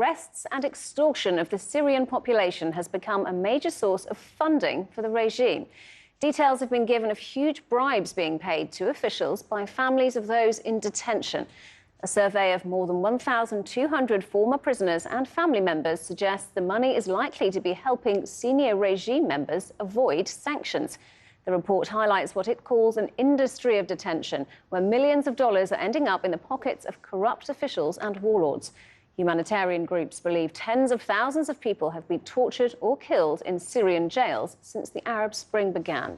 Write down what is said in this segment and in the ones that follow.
Arrests and extortion of the Syrian population has become a major source of funding for the regime. Details have been given of huge bribes being paid to officials by families of those in detention. A survey of more than 1,200 former prisoners and family members suggests the money is likely to be helping senior regime members avoid sanctions. The report highlights what it calls an industry of detention, where millions of dollars are ending up in the pockets of corrupt officials and warlords. Humanitarian groups believe tens of thousands of people have been tortured or killed in Syrian jails since the Arab Spring began.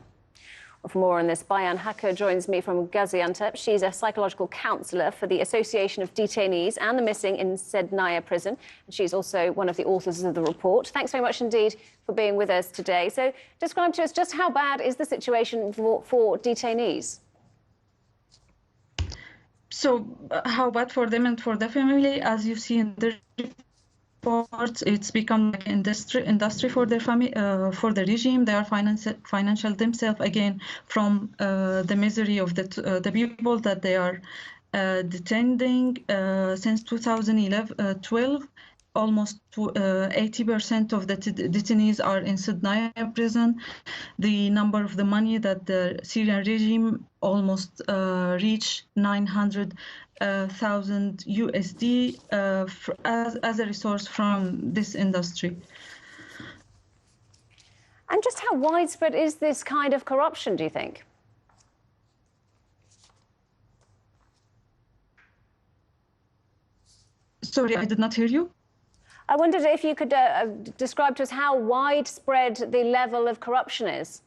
Well, for more on this, Bayan Hacker joins me from Gaziantep. She's a psychological counsellor for the Association of Detainees and the Missing in Sednaya prison. And she's also one of the authors of the report. Thanks very much indeed for being with us today. So describe to us just how bad is the situation for detainees? So how bad for them and for the family? As you see in the reports, it's become like industry for their family, for the regime. They are financial themselves again from the misery of the people that they are detaining since 2012. Almost 80% of the detainees are in Sednaya prison. The number of the money that the Syrian regime almost reached 900,000 USD as a resource from this industry. And just how widespread is this kind of corruption, do you think? Sorry, I did not hear you. I wondered if you could describe to us how widespread the level of corruption is.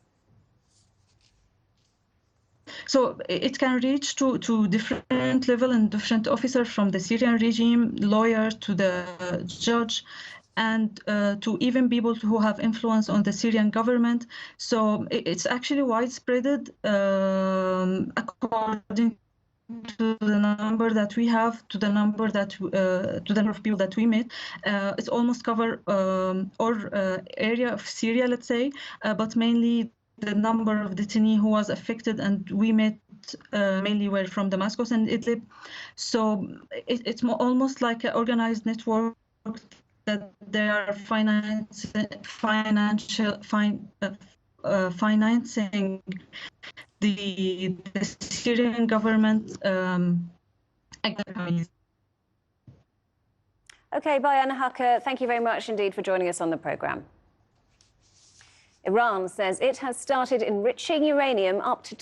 So it can reach to different level and different officers from the Syrian regime, lawyer to the judge, and to even people who have influence on the Syrian government. So it's actually widespread according to the number that we have, to the number that to the number of people that we met. It's almost cover or area of Syria, let's say, but mainly the number of detainees who was affected, and we met mainly were from Damascus and Idlib. So it's almost like an organized network that they are financing the Syrian government economies. OK, Bayan Hacker, thank you very much indeed for joining us on the programme. Iran says it has started enriching uranium up to